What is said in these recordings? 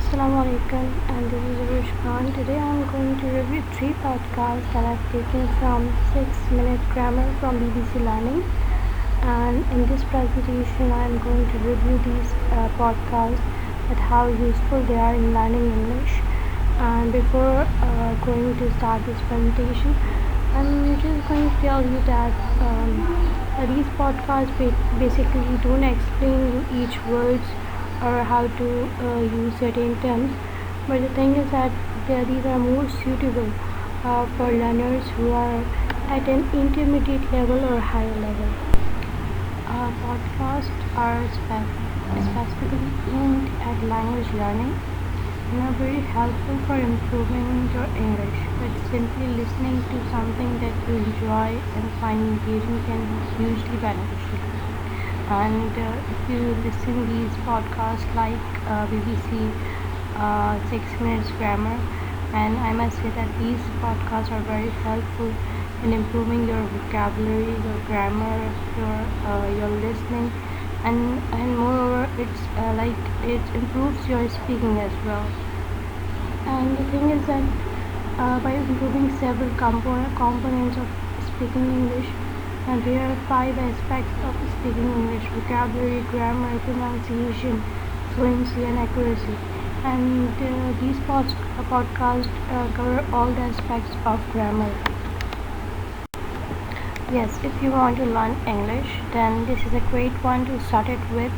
Assalamu alaikum, and this is Arush Khan. Today I'm going to review three podcasts that I've taken from 6 Minute Grammar from BBC Learning. And in this presentation, I'm going to review these podcasts and how useful they are in learning English. And before going to start this presentation, I'm just going to tell you that these podcasts basically don't explain each words or how to use certain terms, but the thing is that these are more suitable for learners who are at an intermediate level or higher level. Podcasts are specifically aimed at language learning and are very helpful for improving your English. But simply listening to something that you enjoy and find engaging can be hugely beneficial. And if you listen these podcasts like BBC 6 Minutes Grammar, and I must say that these podcasts are very helpful in improving your vocabulary, your grammar, your listening, and moreover it improves your speaking as well. And the thing is that by improving several components of speaking English, and there are 5 aspects of speaking English: vocabulary, grammar, pronunciation, fluency, and accuracy. And these podcasts cover all the aspects of grammar. Yes, if you want to learn English, then this is a great one to start it with.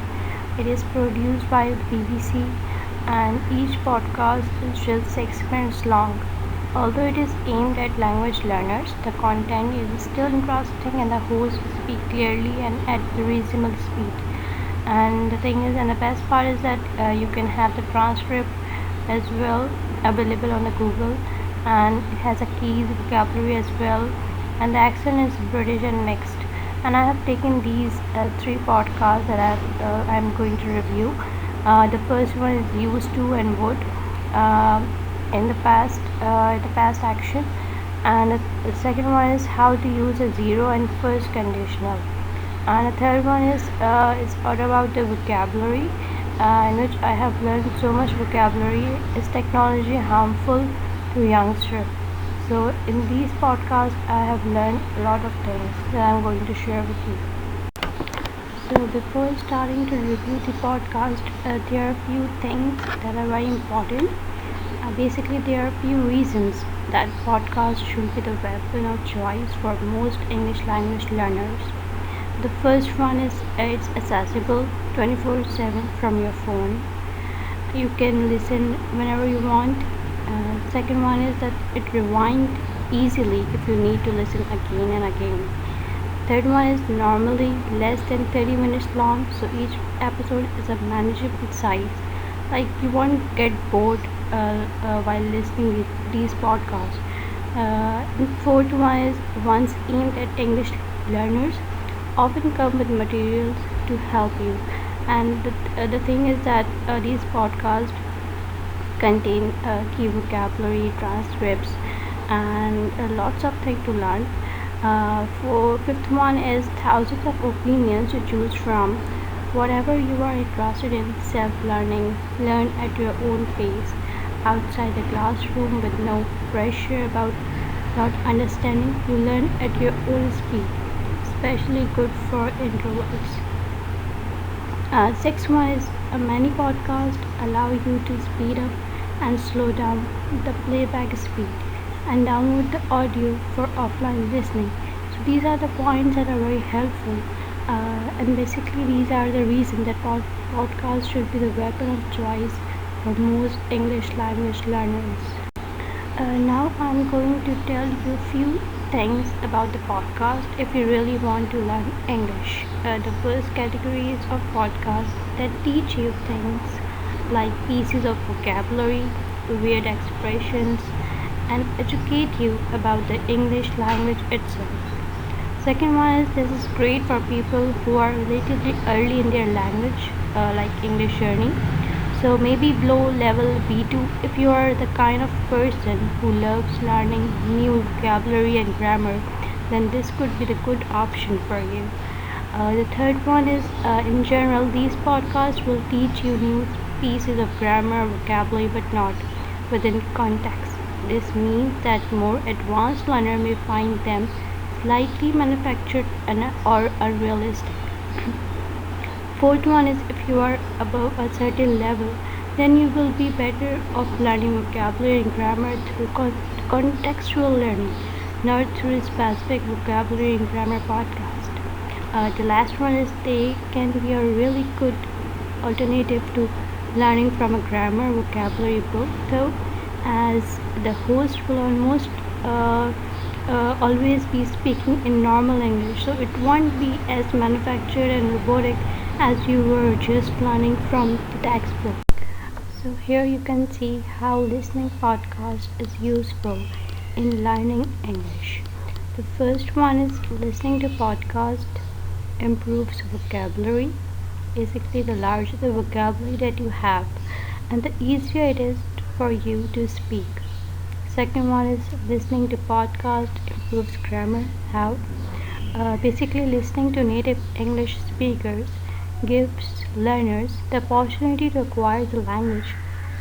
It is produced by BBC, and each podcast is just 6 minutes long. Although it is aimed at language learners, the content is still interesting and the hosts speak clearly and at reasonable speed. And the thing is, and the best part is that you can have the transcript as well available on the Google, and it has a keys vocabulary as well, and the accent is British and mixed. And I have taken these 3 podcasts that I'm going to review. The first one is used to and would. In the past action, and the second one is how to use a zero and first conditional, and the third one is all about the vocabulary, in which I have learned so much vocabulary. Is technology harmful to youngsters? So in these podcasts I have learned a lot of things that I'm going to share with you. So before starting to review the podcast, there are a few things that are very important. Basically, there are a few reasons that podcasts should be the weapon of choice for most English language learners. The first one is it's accessible 24/7 from your phone. You can listen whenever you want. Second one is that it rewinds easily if you need to listen again and again. Third one is normally less than 30 minutes long, so each episode is a manageable size. Like you won't get bored while listening to these podcasts. The fourth one is ones aimed at English learners often come with materials to help you. And the thing is that these podcasts contain key vocabulary, transcripts, and lots of things to learn. For fifth one is thousands of opinions to choose from. Whatever you are interested in, self-learning, learn at your own pace, outside the classroom with no pressure about not understanding. You learn at your own speed, especially good for introverts. Sixth one is many podcasts allow you to speed up and slow down the playback speed and download the audio for offline listening. So these are the points that are very helpful. And basically these are the reasons that podcasts should be the weapon of choice for most English language learners. Now I'm going to tell you a few things about the podcast if you really want to learn English. The first category is of podcasts that teach you things like pieces of vocabulary, weird expressions, and educate you about the English language itself. Second one is this is great for people who are relatively early in their language, like English journey. So maybe below level B2 if you are the kind of person who loves learning new vocabulary and grammar, then this could be the good option for you. The third one is in general these podcasts will teach you new pieces of grammar, vocabulary, but not within context. This means that more advanced learner may find them slightly manufactured or unrealistic. Fourth one is if you are above a certain level, then you will be better off learning vocabulary and grammar through contextual learning, not through specific vocabulary and grammar podcast. The last one is they can be a really good alternative to learning from a grammar vocabulary book, though, as the host will almost always be speaking in normal English, so it won't be as manufactured and robotic as you were just learning from the textbook. So here you can see how listening podcast is useful in learning English. The first one is listening to podcast improves vocabulary. Basically, the larger the vocabulary that you have, and the easier it is for you to speak. Second one is listening to podcast improves grammar. How? Basically, listening to native English speakers gives learners the opportunity to acquire the language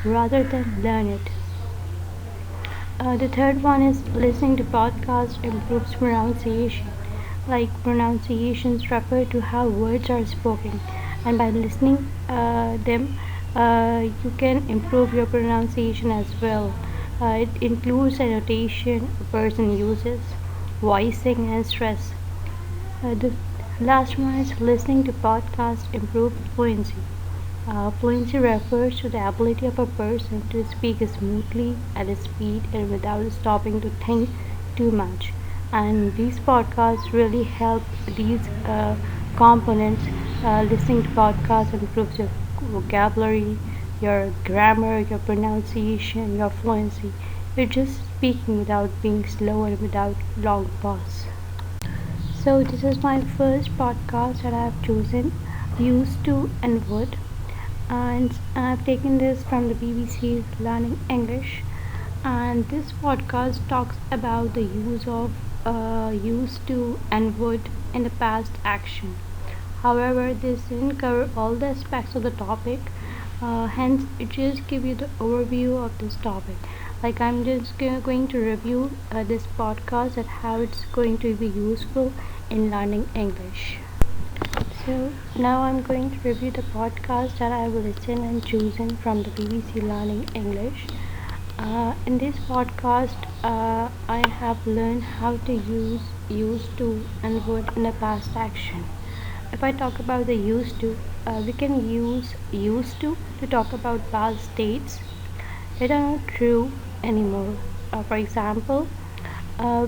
rather than learn it. The third one is listening to podcast improves pronunciation. Like pronunciations refer to how words are spoken, and by listening them, you can improve your pronunciation as well. It includes annotation a person uses, voicing, and stress. The last one is listening to podcast improves fluency. Fluency refers to the ability of a person to speak smoothly at a speed and without stopping to think too much. And these podcasts really help these components. Listening to podcasts improves your vocabulary, your grammar, your pronunciation, your fluency. You're just speaking without being slow and without long pause. So this is my first podcast that I have chosen, used to and would, and I've taken this from the BBC Learning English. And this podcast talks about the use of used to and would in the past action. However, this didn't cover all the aspects of the topic, hence it just give you the overview of this topic. Like I'm just going to review this podcast and how it's going to be useful in learning English. So now I'm going to review the podcast that I have listened and chosen from the BBC Learning English. In this podcast, I have learned how to use used to and would in the past action. If I talk about the used to, we can use used to talk about past states that are not true anymore. For example,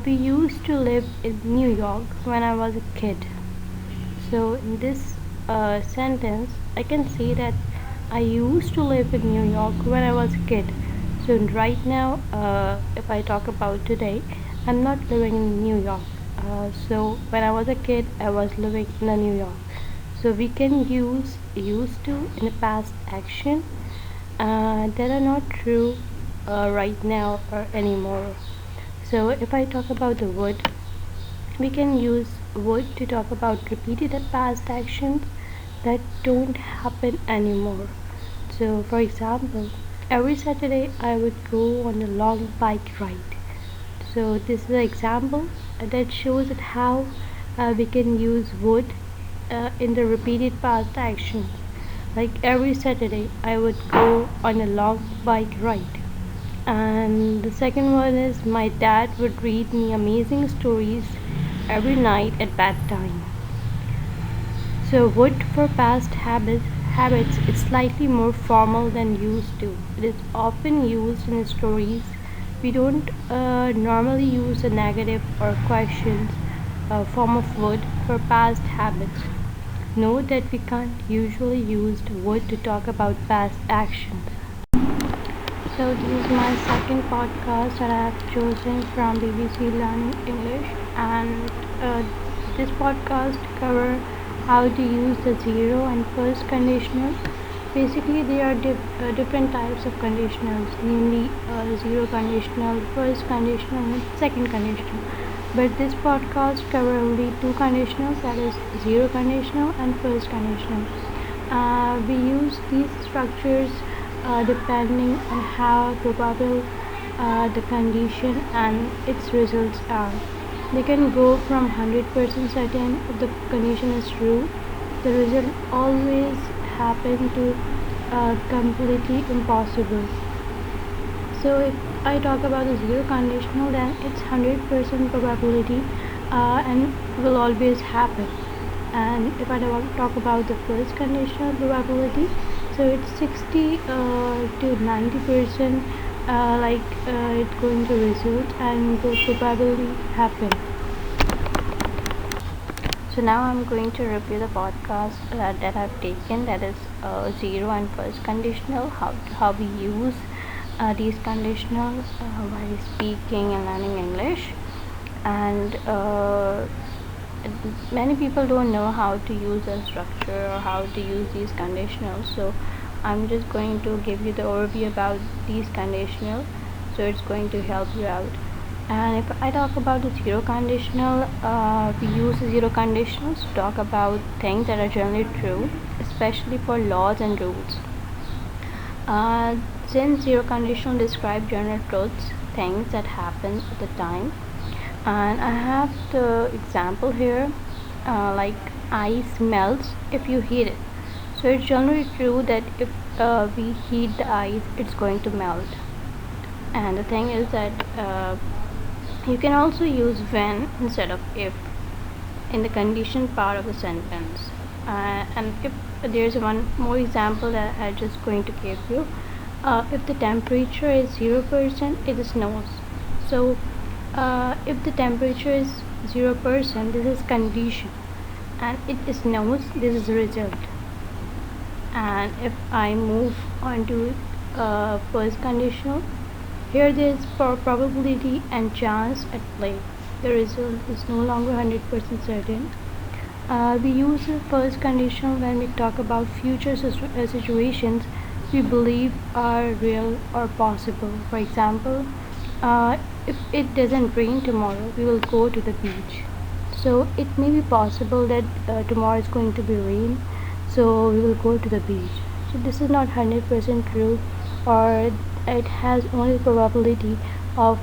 we used to live in New York when I was a kid. So in this sentence, I can say that I used to live in New York when I was a kid. So right now, if I talk about today, I'm not living in New York. So when I was a kid, I was living in New York. So we can use used to in the past action that are not true right now or anymore. So if I talk about the would, we can use would to talk about repeated past actions that don't happen anymore. So for example, every Saturday I would go on a long bike ride. So this is an example that shows that how we can use would in the repeated past actions. Like every Saturday I would go on a long bike ride. And the second one is my dad would read me amazing stories every night at bedtime. So would for past habits is slightly more formal than used to. It is often used in stories. We don't normally use a negative or questions form of would for past habits. Note that we can't usually use the would to talk about past actions. So this is my second podcast that I have chosen from BBC Learning English, and this podcast cover how to use the zero and first conditional. Basically, there are different types of conditionals, namely zero conditional, first conditional, and second conditional. But this podcast cover only two conditionals, that is zero conditional and first conditional. We use these structures depending on how probable the condition and its results are. They can go from 100% certain if the condition is true. The result always happen to completely impossible. So if I talk about the zero conditional, then it's 100% probability and will always happen. And if I talk about the first conditional probability, so it's 60 to 90% it's going to result and will probably happen. So now I'm going to review the podcast that I've taken, that is zero and first conditional, how we use these conditionals while speaking and learning English. And many people don't know how to use the structure or how to use these conditionals, so I'm just going to give you the overview about these conditionals, so it's going to help you out. And if I talk about the zero conditional, we use zero conditionals to talk about things that are generally true, especially for laws and rules. Since zero conditional describe general truths, things that happen at the time, and I have the example here, like ice melts if you heat it. So it's generally true that if we heat the ice, it's going to melt. And the thing is that you can also use when instead of if in the condition part of the sentence. And if there's one more example that I'm just going to give you, if the temperature is 0%, it snows. So if the temperature is 0%, this is condition, and it snows, this is result. And if I move on to first conditional, here there is probability and chance at play. The result is no longer 100% certain. We use the first conditional when we talk about future situations we believe are real or possible. For example, if it doesn't rain tomorrow, we will go to the beach. So it may be possible that tomorrow is going to be rain, so we will go to the beach. So this is not 100% true, or it has only probability of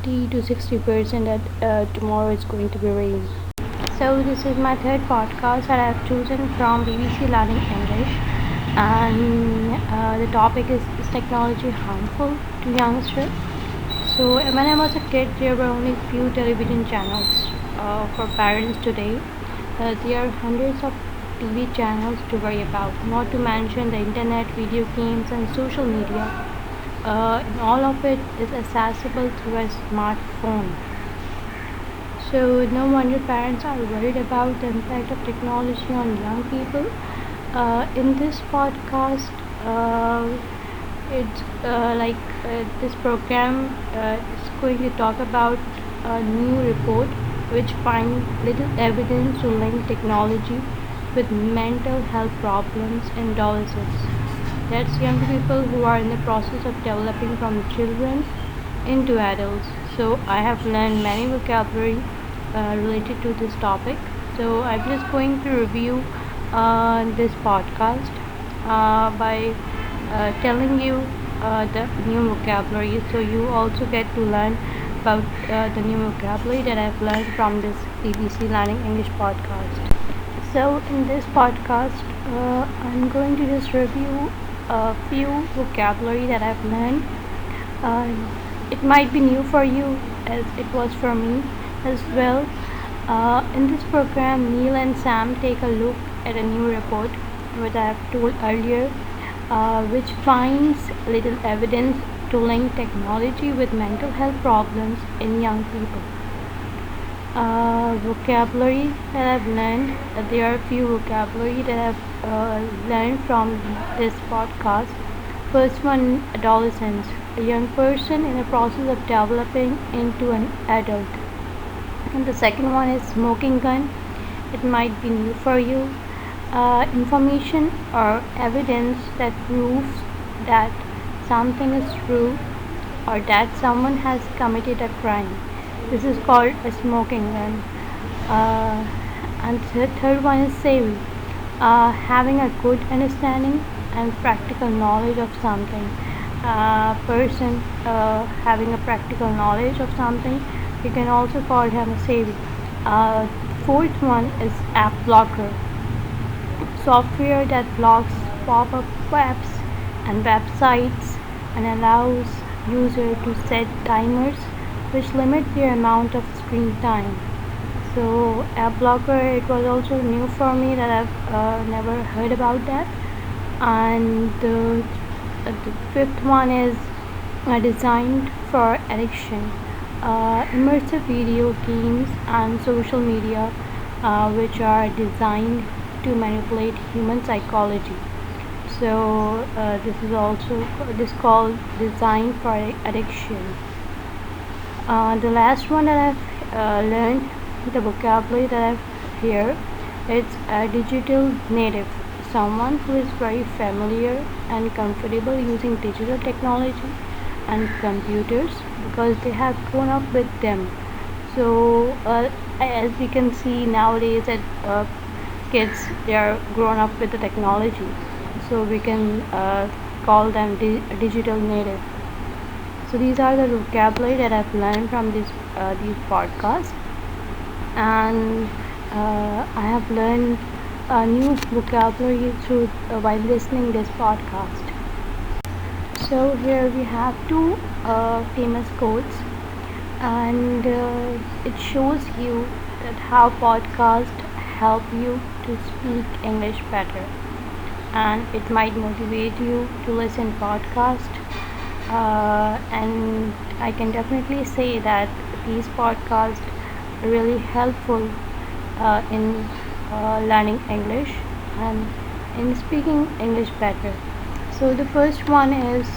50 to 60% that tomorrow is going to be rain. So this is my third podcast that I have chosen from BBC Learning English, and the topic is technology harmful to youngsters? So when I was a kid, there were only few television channels for parents today. There are hundreds of TV channels to worry about, not to mention the internet, video games, and social media. And all of it is accessible through a smartphone. So no wonder parents are worried about the impact of technology on young people. In this podcast, it's this program is going to talk about a new report which finds little evidence to link technology with mental health problems in adolescents. That's young people who are in the process of developing from children into adults. So I have learned many vocabulary related to this topic. So I'm just going to review this podcast by telling you the new vocabulary, so you also get to learn about the new vocabulary that I've learned from this BBC Learning English podcast. So in this podcast, I'm going to just review a few vocabulary that I've learned. It might be new for you as it was for me as well. In this program, Neil and Sam take a look at a new report, which I have told earlier, which finds little evidence to link technology with mental health problems in young people. Vocabulary that I've learned, there are a few vocabulary that I've learned from this podcast. First one, adolescence, a young person in the process of developing into an adult. And the second one is smoking gun. It might be new for you. Information or evidence that proves that something is true or that someone has committed a crime. This is called a smoking gun. And the third one is savvy. having a good understanding and practical knowledge of something. Person having a practical knowledge of something, you can also call him a savvy. uh, Fourth one is app blocker, software that blocks pop-up webs and websites and allows user to set timers which limit their amount of screen time. So app blocker, it was also new for me that I've never heard about that. And the fifth one is designed for addiction, immersive video games and social media, which are designed to manipulate human psychology. So this is also this called design for addiction. The last one that I've learned, the vocabulary that I've here, it's a digital native, someone who is very familiar and comfortable using digital technology and computers because they have grown up with them. So as we can see nowadays that kids, they are grown up with the technology, so we can call them digital native. So these are the vocabulary that I've learned from these podcasts, and I have learned a new vocabulary through while listening this podcast. So here we have two famous quotes, and it shows you that how podcasts help you to speak English better, and it might motivate you to listen podcast. And I can definitely say that these podcasts are really helpful in learning English and in speaking English better. So the first one is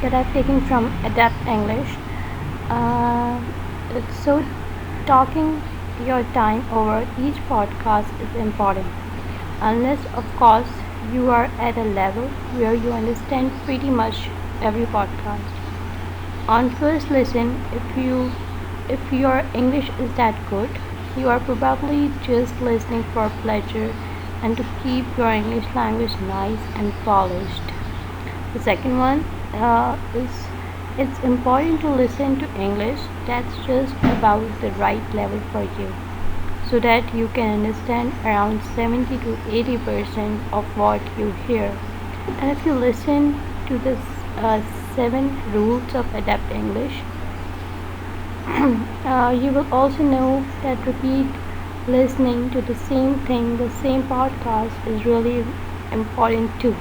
that I've taken from Adapt English. Uh, so talking your time over each podcast is important, unless of course you are at a level where you understand pretty much every podcast. On first listen, if your English is that good, you are probably just listening for pleasure and to keep your English language nice and polished. The second one is it's important to listen to English that's just about the right level for you, so that you can understand around 70 to 80% of what you hear. And if you listen to the 7 rules of Adapt English, you will also know that repeat listening to the same thing, the same podcast, is really important too.